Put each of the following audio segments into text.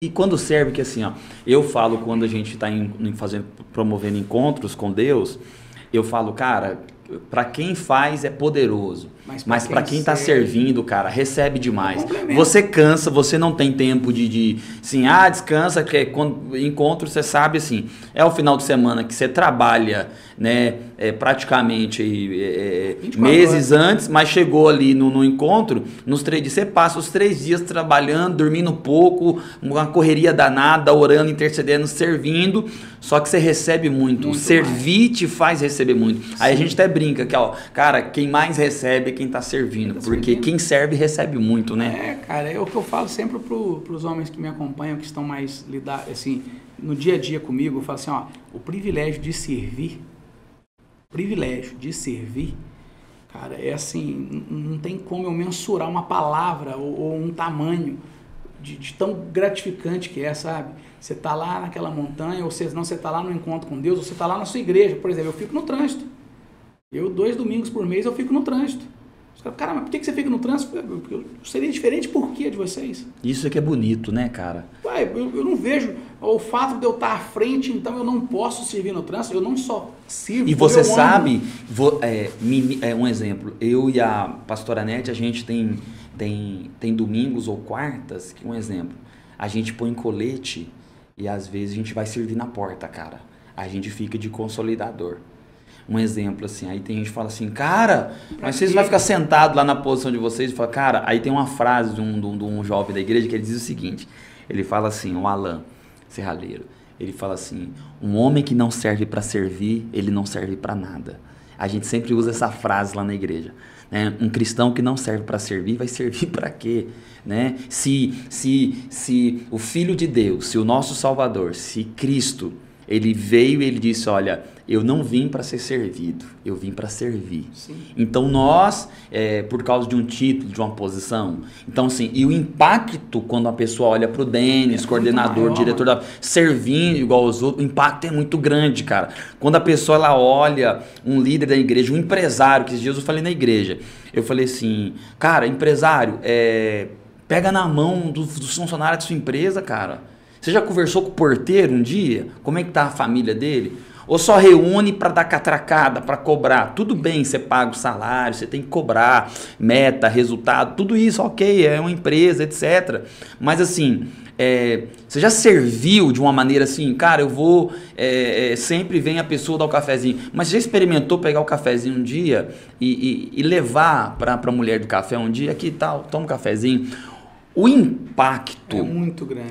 E quando serve, que assim, ó, eu falo quando a gente está promovendo encontros com Deus, eu falo, cara, para quem faz é poderoso, mas para quem está servindo, cara, recebe demais. Você cansa, você não tem tempo assim, descansa, que é quando encontro, você sabe, assim, é o final de semana que você trabalha, né, praticamente meses antes, mas chegou ali no encontro, nos 3 dias, você passa os 3 dias trabalhando, dormindo pouco, uma correria danada, orando, intercedendo, servindo, só que você recebe muito. Servir mais te faz receber muito. Sim. Aí a gente até brinca que, ó, cara, quem mais recebe é quem tá servindo, porque quem serve recebe muito, né? Cara, é o que eu falo sempre pros homens que me acompanham, que estão mais lidados, assim, no dia a dia comigo, eu falo assim, ó, o privilégio de servir, cara, é assim, não tem como eu mensurar uma palavra ou um tamanho de tão gratificante que é, sabe? Você tá lá naquela montanha, ou senão você tá lá no encontro com Deus, ou você tá lá na sua igreja, por exemplo, eu fico no trânsito. 2 domingos por mês eu fico no trânsito. Cara, mas por que você fica no trânsito? Eu seria diferente por quê de vocês? Isso é que é bonito, né, cara? Ué, eu não vejo o fato de eu estar à frente, então eu não posso servir no trânsito, eu não só sirvo. E você sabe, um exemplo, eu e a pastora Nete, a gente tem domingos ou quartas, que um exemplo, a gente põe colete e às vezes a gente vai servir na porta, cara. A gente fica de consolidador. Um exemplo, assim, aí tem gente que fala assim, cara, mas vocês vão ficar sentado lá na posição de vocês? E fala, cara, aí tem uma frase de um jovem da igreja que ele diz o seguinte, ele fala assim, o Alan Serralheiro, ele fala assim, um homem que não serve para servir, ele não serve para nada. A gente sempre usa essa frase lá na igreja. Né? Um cristão que não serve para servir, vai servir para quê? Né? Se o Filho de Deus, se o nosso Salvador, se Cristo, ele veio e ele disse, olha, eu não vim para ser servido, eu vim para servir. Sim. Então nós, por causa de um título, de uma posição, então assim, e o impacto quando a pessoa olha para o Denis, coordenador, diretor, servindo igual aos outros, o impacto é muito grande, cara. Quando a pessoa ela olha um líder da igreja, um empresário, que esses dias eu falei na igreja, eu falei assim, cara, empresário, pega na mão dos funcionários da sua empresa, cara. Você já conversou com o porteiro um dia? Como é que tá a família dele? Ou só reúne para dar catracada, para cobrar? Tudo bem, você paga o salário, você tem que cobrar, meta, resultado, tudo isso, ok, é uma empresa, etc. Mas assim, você já serviu de uma maneira assim, cara, eu vou, sempre vem a pessoa dar o cafezinho, mas você já experimentou pegar o cafezinho um dia e levar para a mulher do café um dia, aqui tal, toma um cafezinho? O impacto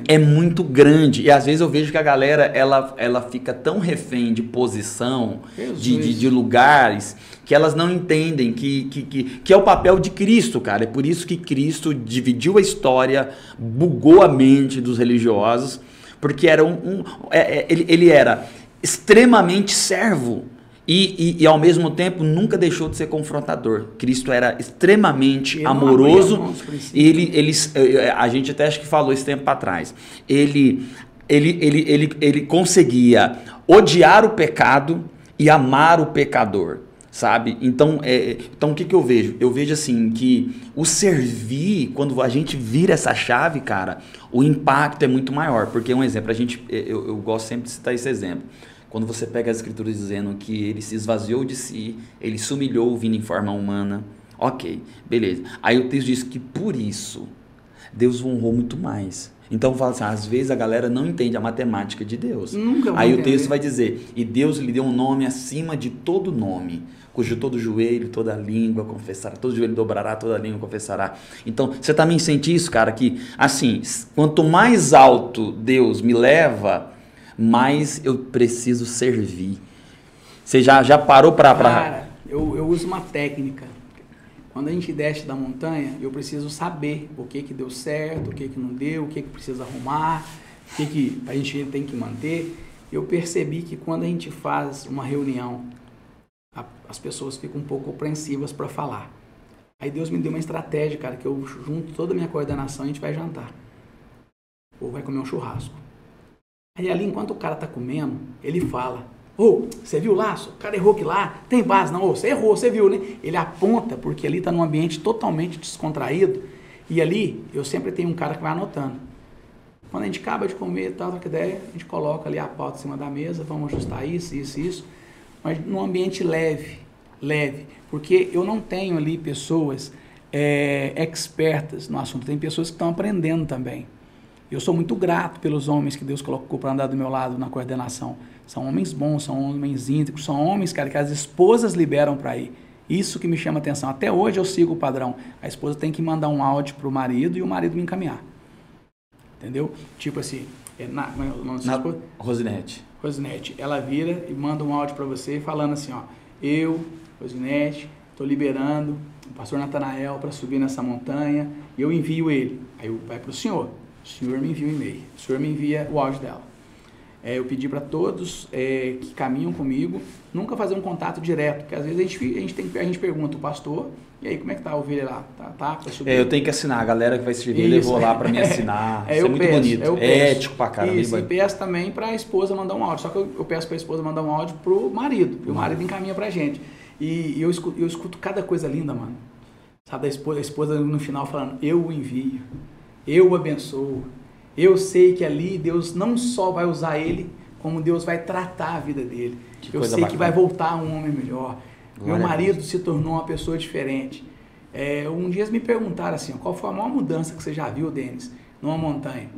é muito grande. E às vezes eu vejo que a galera ela fica tão refém de posição, de lugares, que elas não entendem que é o papel de Cristo, cara. É por isso que Cristo dividiu a história, bugou a mente dos religiosos, porque era ele era extremamente servo. E ao mesmo tempo nunca deixou de ser confrontador. Cristo era extremamente amoroso. A gente até acho que falou esse tempo atrás. Ele conseguia odiar o pecado e amar o pecador, sabe? Então o que eu vejo? Eu vejo assim que o servir, quando a gente vira essa chave, cara, o impacto é muito maior. Porque um exemplo, eu gosto sempre de citar esse exemplo. Quando você pega as escrituras dizendo que ele se esvaziou de si, ele se humilhou vindo em forma humana, ok, beleza. Aí o texto diz que por isso Deus o honrou muito mais. Então fala assim, às vezes a galera não entende a matemática de Deus. Aí o texto vai dizer, e Deus lhe deu um nome acima de todo nome, cujo todo joelho, toda língua confessará, todo joelho dobrará, toda língua confessará. Então você também sente isso, cara, que assim, quanto mais alto Deus me leva, mas eu preciso servir. Você já parou para... Cara, eu uso uma técnica. Quando a gente desce da montanha, eu preciso saber o que deu certo, o que não deu, o que precisa arrumar, o que a gente tem que manter. Eu percebi que quando a gente faz uma reunião, as pessoas ficam um pouco apreensivas para falar. Aí Deus me deu uma estratégia, cara, que eu junto toda a minha coordenação e a gente vai jantar. Ou vai comer um churrasco. Aí ali, enquanto o cara tá comendo, ele fala, você viu lá? O cara errou que lá, tem base, não, você errou, você viu, né? Ele aponta, porque ali tá num ambiente totalmente descontraído, e ali eu sempre tenho um cara que vai anotando. Quando a gente acaba de comer, troca ideia, a gente coloca ali a pauta em cima da mesa, vamos ajustar isso, mas num ambiente leve, porque eu não tenho ali pessoas expertas no assunto, tem pessoas que estão aprendendo também. Eu sou muito grato pelos homens que Deus colocou para andar do meu lado na coordenação. São homens bons, são homens íntegros, são homens, cara, que as esposas liberam para ir. Isso que me chama atenção. Até hoje eu sigo o padrão. A esposa tem que mandar um áudio pro marido e o marido me encaminhar. Entendeu? Tipo assim, Rosinete, ela vira e manda um áudio para você falando assim, ó, eu, Rosinete, estou liberando o pastor Natanael para subir nessa montanha e eu envio ele. Aí vai para o senhor me envia um e-mail, o senhor me envia o áudio dela. Eu pedi para todos que caminham comigo nunca fazer um contato direto, porque às vezes a gente pergunta o pastor, e aí como é que tá a ovelha lá? Tá subir? Eu tenho que assinar, a galera que vai servir levou lá para me assinar, isso é muito bonito, é ético pra caramba. Isso, e peço também para a esposa mandar um áudio, só que eu peço para a esposa mandar um áudio pro marido, e o marido encaminha pra gente. E eu escuto cada coisa linda, mano. Sabe, a esposa no final falando, eu o envio, eu o abençoo. Eu sei que ali Deus não só vai usar ele, como Deus vai tratar a vida dele. Eu sei que vai voltar um homem melhor. Meu marido se tornou uma pessoa diferente. Um dia eles me perguntaram assim, qual foi a maior mudança que você já viu, Denis, numa montanha?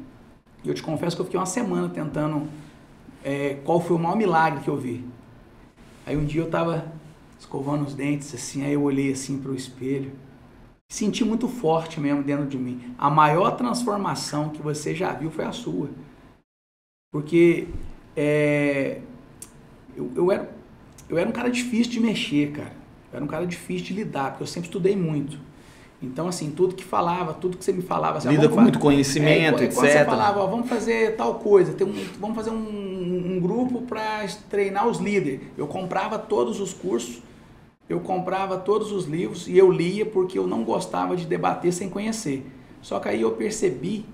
E eu te confesso que eu fiquei uma semana tentando qual foi o maior milagre que eu vi. Aí um dia eu estava escovando os dentes, assim, aí eu olhei assim para o espelho. Senti muito forte mesmo dentro de mim. A maior transformação que você já viu foi a sua. Porque eu era um cara difícil de mexer, cara. Eu era um cara difícil de lidar, porque eu sempre estudei muito. Então, assim, tudo que você me falava... Assim, lida com muito conhecimento, etc. Quando você falava, vamos fazer tal coisa, vamos fazer um grupo para treinar os líderes. Eu comprava todos os cursos, eu comprava todos os livros e eu lia porque eu não gostava de debater sem conhecer. Só que aí eu percebi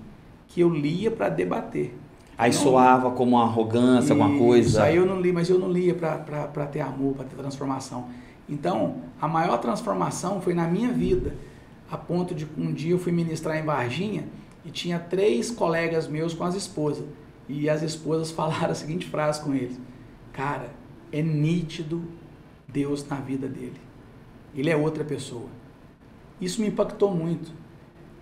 que eu lia para debater. Aí soava como uma arrogância, alguma coisa. Isso aí eu não li, mas eu não lia para ter amor, para ter transformação. Então, a maior transformação foi na minha vida, a ponto de um dia eu fui ministrar em Varginha e tinha 3 colegas meus com as esposas. E as esposas falaram a seguinte frase com eles: cara, é nítido Deus na vida dele. Ele é outra pessoa. Isso me impactou muito.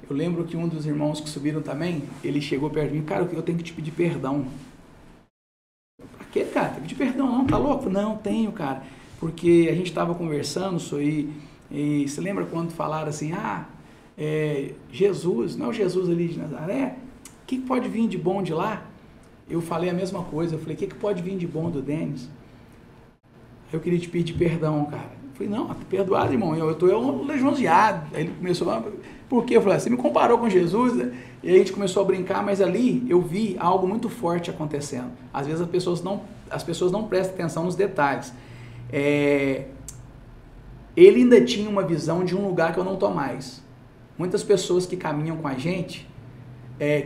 Eu lembro que um dos irmãos que subiram também, ele chegou perto de mim, cara, eu tenho que te pedir perdão. Pra quê, cara? Tem que pedir perdão, não? Tá louco? Não, tenho, cara. Porque a gente estava conversando e você lembra quando falaram assim, Jesus, não é o Jesus ali de Nazaré? O que pode vir de bom de lá? Eu falei a mesma coisa, eu falei, o que pode vir de bom do Denis? Eu queria te pedir perdão, cara. Eu falei, não, perdoado, irmão, eu estou lisonjeado. Aí ele começou a... Por quê? Eu falei, você me comparou com Jesus, né? E aí a gente começou a brincar, mas ali eu vi algo muito forte acontecendo. Às vezes as pessoas não prestam atenção nos detalhes. Ele ainda tinha uma visão de um lugar que eu não estou mais. Muitas pessoas que caminham com a gente,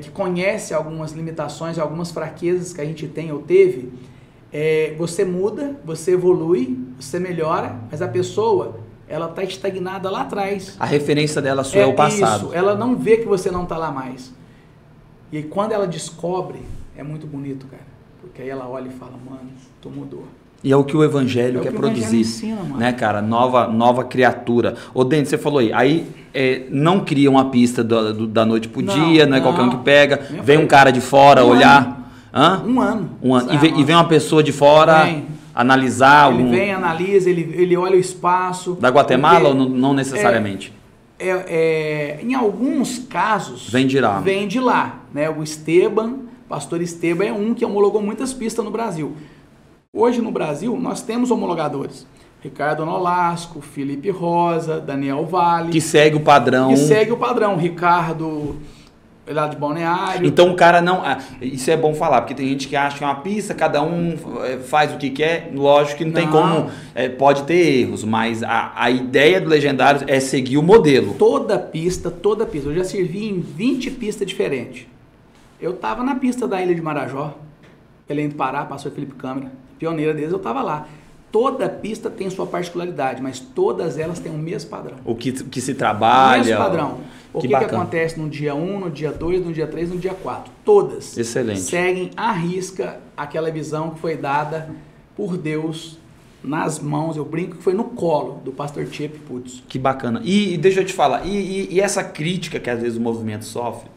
que conhecem algumas limitações, algumas fraquezas que a gente tem ou teve, você muda, você evolui, você melhora, mas a pessoa, ela está estagnada lá atrás. A referência dela só é o passado. Isso, ela não vê que você não está lá mais. E aí, quando ela descobre, é muito bonito, cara. Porque aí ela olha e fala, mano, tu mudou. E é o que o Evangelho quer produzir, ensina, né, cara? Nova criatura. Ô, Denis, você falou aí não cria uma pista da noite pro dia, não é qualquer um que pega, vem um cara de fora olhar... Um ano. E vem uma pessoa de fora analisar... Ele vem, analisa, ele olha o espaço... Da Guatemala ou não necessariamente? Em alguns casos... Vem de lá. Vem de lá, né? O pastor Esteban é um que homologou muitas pistas no Brasil. Hoje no Brasil nós temos homologadores. Ricardo Nolasco, Felipe Rosa, Daniel Vale. Que segue o padrão. Ricardo... lá de Balneário. Então o cara não... Isso é bom falar, porque tem gente que acha que é uma pista, cada um faz o que quer, lógico que não tem como... pode ter erros, mas a ideia do Legendários é seguir o modelo. Toda pista. Eu já servi em 20 pistas diferentes. Eu estava na pista da Ilha de Marajó, Belém do Pará, pastor Felipe Câmara, pioneira deles, eu estava lá. Toda pista tem sua particularidade, mas todas elas têm o mesmo padrão. O que se trabalha... O mesmo padrão. O que acontece no dia 1, no dia 2, no dia 3, no dia 4? Todas seguem à risca aquela visão que foi dada por Deus nas mãos, eu brinco que foi no colo do pastor Chip Putz. Que bacana. E deixa eu te falar, e essa crítica que às vezes o movimento sofre,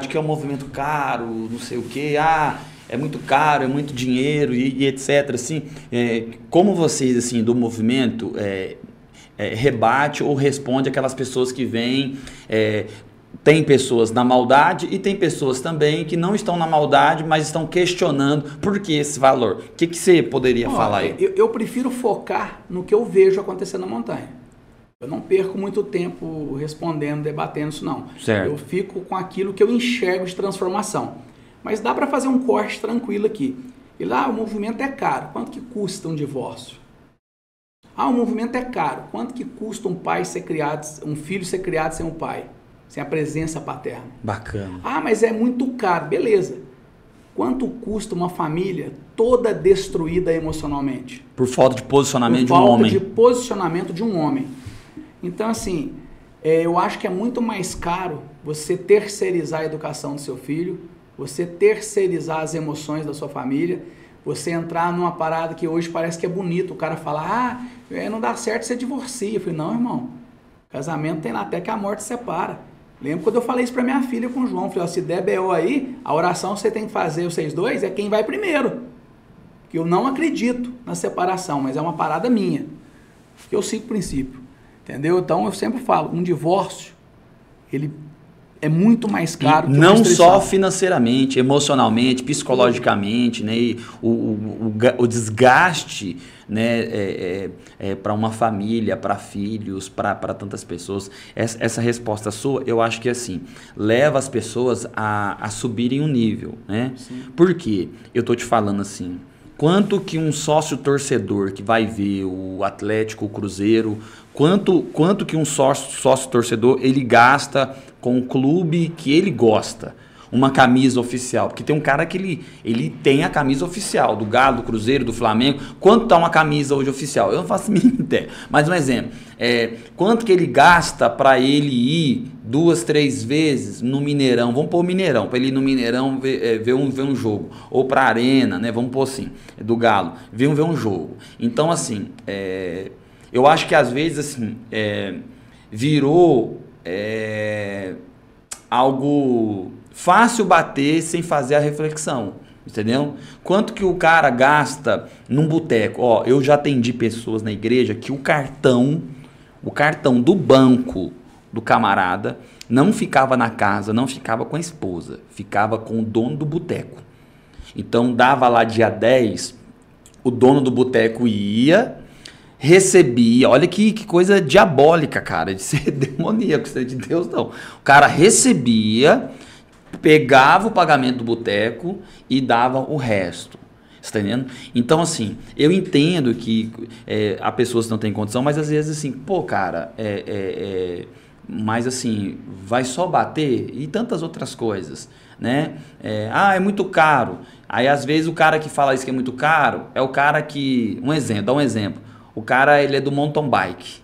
de que é um movimento caro, não sei o quê, é muito caro, é muito dinheiro e etc. Assim, como vocês assim, do movimento rebate ou responde aquelas pessoas que vêm... Tem pessoas na maldade e tem pessoas também que não estão na maldade, mas estão questionando por que esse valor. O que você poderia falar aí? Eu prefiro focar no que eu vejo acontecer na montanha. Eu não perco muito tempo respondendo, debatendo isso não. Certo. Eu fico com aquilo que eu enxergo de transformação. Mas dá para fazer um corte tranquilo aqui. E lá o movimento é caro. Quanto que custa um divórcio? O movimento é caro. Quanto que custa um filho ser criado sem um pai? Sem a presença paterna. Bacana. Mas é muito caro. Beleza. Quanto custa uma família toda destruída emocionalmente? Por falta de posicionamento de um Por homem. falta de posicionamento de um homem. Então, assim, eu acho que é muito mais caro você terceirizar a educação do seu filho, você terceirizar as emoções da sua família, você entrar numa parada que hoje parece que é bonito. O cara fala, não dá certo, você divorcia. Eu falei, não, irmão. Casamento tem lá até que a morte separa. Lembro quando eu falei isso para minha filha com o João. Falei, se der B.O. aí, a oração que você tem que fazer, vocês dois, é quem vai primeiro. Porque eu não acredito na separação, mas é uma parada minha. Que eu sigo o princípio. Entendeu? Então eu sempre falo, um divórcio, ele é muito mais caro. Que não só financeiramente, emocionalmente, psicologicamente, né? E o desgaste, né? Para uma família, para filhos, para tantas pessoas. Essa resposta sua, eu acho que assim, leva as pessoas a subirem um nível, né? Sim. Por quê? Eu tô te falando assim, quanto que um sócio torcedor que vai ver o Atlético, o Cruzeiro, quanto que um sócio torcedor ele gasta com o clube que ele gosta? Uma camisa oficial, porque tem um cara que ele tem a camisa oficial do Galo, do Cruzeiro, do Flamengo. Quanto está uma camisa hoje oficial? Eu não faço a mínima ideia. Mas um exemplo, quanto que ele gasta para ele ir 2, 3 vezes no Mineirão? Vamos pôr o Mineirão, para ele ir no Mineirão ver um jogo. Ou para a Arena, né? Vamos pôr assim, do Galo, ver um jogo. Então assim, eu acho que às vezes assim, virou algo fácil bater sem fazer a reflexão, entendeu? Quanto que o cara gasta num boteco? Eu já atendi pessoas na igreja que o cartão do banco do camarada não ficava na casa, não ficava com a esposa, ficava com o dono do boteco. Então dava lá dia 10, o dono do boteco ia, recebia, olha que coisa diabólica, cara, de ser demoníaco, isso é de Deus não. O cara recebia, pegava o pagamento do boteco e dava o resto. Você tá entendendo? Então, assim, eu entendo que há pessoas que não têm condição, mas às vezes assim, cara, mas assim, vai só bater e tantas outras coisas, né? É muito caro. Aí, às vezes, o cara que fala isso que é muito caro é o cara que... dá um exemplo. O cara, ele é do mountain bike.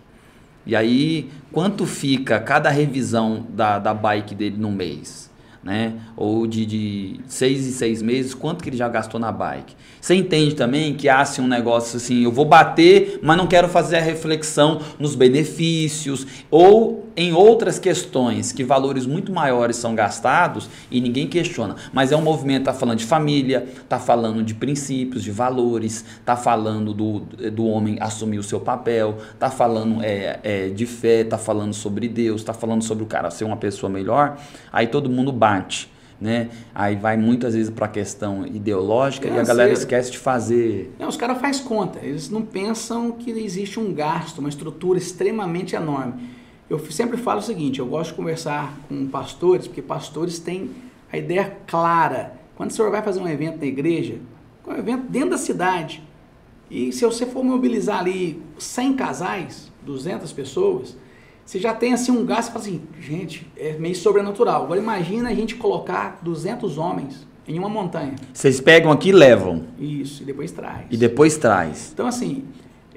E aí, quanto fica cada revisão da bike dele no mês? Né? Ou de 6 em 6 meses, quanto que ele já gastou na bike? Você entende também que há assim, um negócio assim, eu vou bater, mas não quero fazer a reflexão nos benefícios ou em outras questões que valores muito maiores são gastados e ninguém questiona. Mas é um movimento, está falando de família, está falando de princípios, de valores, está falando do homem assumir o seu papel, está falando de fé, está falando sobre Deus, está falando sobre o cara ser uma pessoa melhor. Aí todo mundo bate. Né? Aí vai muitas vezes para a questão ideológica e a galera esquece de fazer... Os caras fazem conta, eles não pensam que existe um gasto, uma estrutura extremamente enorme. Eu sempre falo o seguinte, eu gosto de conversar com pastores, porque pastores têm a ideia clara. Quando o senhor vai fazer um evento na igreja, um evento dentro da cidade, e se você for mobilizar ali 100 casais, 200 pessoas... Você já tem assim um gasto, você fala assim, gente, é meio sobrenatural. Agora imagina a gente colocar 200 homens em uma montanha. Vocês pegam aqui e levam. Isso, e depois traz. Então assim,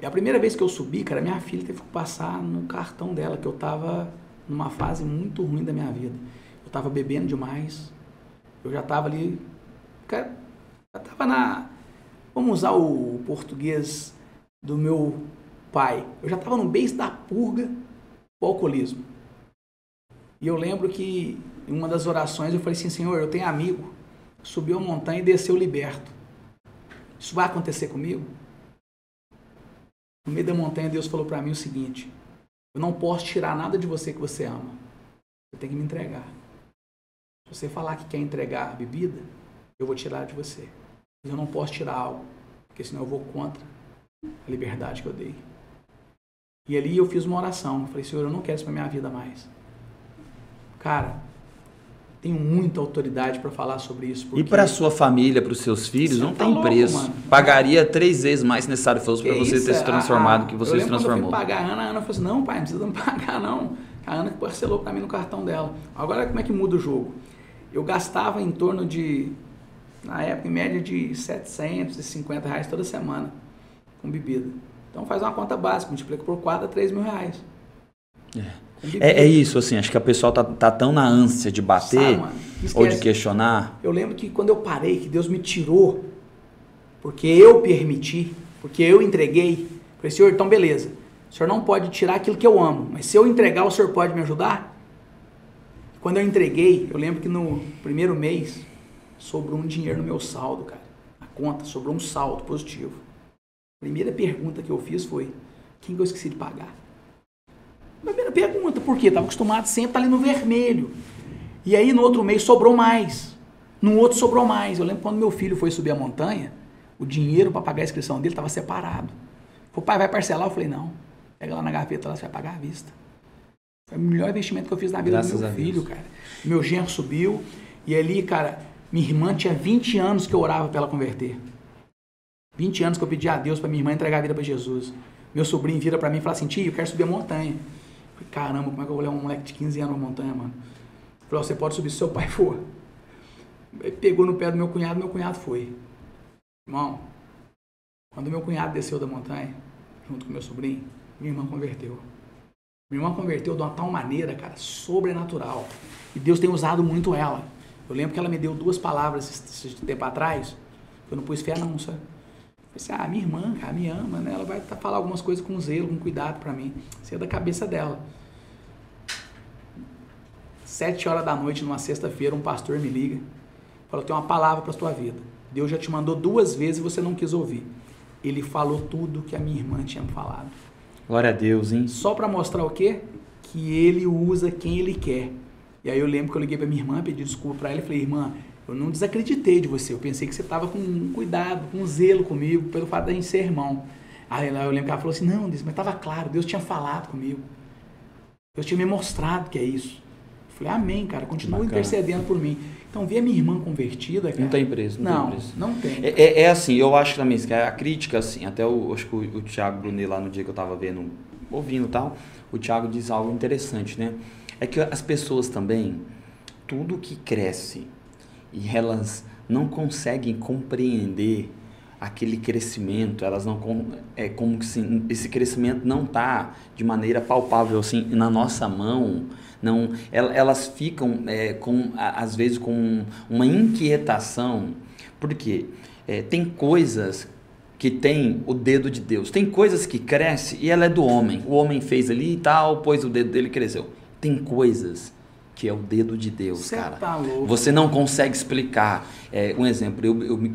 a primeira vez que eu subi, cara, minha filha teve que passar no cartão dela, que eu tava numa fase muito ruim da minha vida. Eu estava bebendo demais, eu já estava ali, cara, já estava vamos usar o português do meu pai, eu já estava no beijo da purga do alcoolismo. E eu lembro que em uma das orações eu falei assim, Senhor, eu tenho amigo, subiu a montanha e desceu liberto. Isso vai acontecer comigo? No meio da montanha Deus falou para mim o seguinte, eu não posso tirar nada de você que você ama. Você tem que me entregar. Se você falar que quer entregar a bebida, eu vou tirar de você. Mas eu não posso tirar algo, porque senão eu vou contra a liberdade que eu dei. E ali eu fiz uma oração. Eu falei, Senhor, eu não quero isso para minha vida mais. Cara, tenho muita autoridade para falar sobre isso. E para sua família, para os seus filhos, não tem preço. Mano. Pagaria 3 vezes mais se necessário fosse para você ter se transformado que você se transformou. Eu pagar a Ana falou assim, não, pai, não precisa me pagar não. A Ana que parcelou para mim no cartão dela. Agora como é que muda o jogo? Eu gastava em torno de, na época, em média de R$750 toda semana com bebida. Então faz uma conta básica, multiplica por 4 a R$3.000. É isso, assim, acho que a pessoa tá tão na ânsia de bater ou de questionar. Eu lembro que quando eu parei, que Deus me tirou, porque eu permiti, porque eu entreguei, falei, Senhor, então beleza, o Senhor não pode tirar aquilo que eu amo, mas se eu entregar, o Senhor pode me ajudar? Quando eu entreguei, eu lembro que no primeiro mês, sobrou um dinheiro no meu saldo, cara, na conta, sobrou um saldo positivo. A primeira pergunta que eu fiz foi, quem que eu esqueci de pagar? Primeira pergunta, por quê? Estava acostumado sempre a estar ali no vermelho. E aí no outro mês sobrou mais. No outro sobrou mais. Eu lembro quando meu filho foi subir a montanha, o dinheiro para pagar a inscrição dele estava separado. O pai vai parcelar? Eu falei, não. Pega lá na gaveta, lá você vai pagar à vista. Foi o melhor investimento que eu fiz na vida do meu filho, cara. Meu genro subiu. E ali, cara, minha irmã tinha 20 anos que eu orava para ela converter. 20 anos que eu pedi a Deus para minha irmã entregar a vida para Jesus. Meu sobrinho vira para mim e fala assim, tio, eu quero subir a montanha. Falei, caramba, como é que eu vou levar um moleque de 15 anos na montanha, mano? Ele falou, você pode subir se seu pai for. Ele pegou no pé do meu cunhado foi. Irmão, quando meu cunhado desceu da montanha, junto com meu sobrinho, minha irmã converteu. Minha irmã converteu de uma tal maneira, cara, sobrenatural. E Deus tem usado muito ela. Eu lembro que ela me deu 2 palavras esse tempo atrás, eu não pus fé não, sabe? Eu falei assim, minha irmã, cara, me ama, né? Ela vai falar algumas coisas com zelo, com cuidado pra mim. Isso é da cabeça dela. 7 horas da noite, numa sexta-feira, um pastor me liga. Falou, tem uma palavra pra tua vida. Deus já te mandou 2 vezes e você não quis ouvir. Ele falou tudo que a minha irmã tinha me falado. Glória a Deus, hein? Só pra mostrar o quê? Que ele usa quem ele quer. E aí eu lembro que eu liguei pra minha irmã, pedi desculpa pra ela e falei, irmã, eu não desacreditei de você, eu pensei que você estava com cuidado, com zelo comigo, pelo fato da gente ser irmão. Aí eu lembro que ela falou assim, não, mas estava claro, Deus tinha falado comigo. Deus tinha me mostrado que é isso. Eu falei, amém, cara, continua intercedendo por mim. Então, ver a minha irmã convertida, cara... Não tem preço, não tem preço. Não tem. É assim, eu acho também, que a crítica, assim, até acho que o Thiago Brunet lá no dia que eu estava ouvindo e tal, o Thiago diz algo interessante, né? É que as pessoas também, tudo que cresce, e elas não conseguem compreender aquele crescimento, elas não é como se esse crescimento não está de maneira palpável assim na nossa mão, não, elas ficam às vezes com uma inquietação, porque tem coisas que tem o dedo de Deus, tem coisas que crescem e ela é do homem, o homem fez ali e tal, pois o dedo dele cresceu, tem coisas que é o dedo de Deus, cara. Tá louco. Você não consegue explicar. Um exemplo, eu me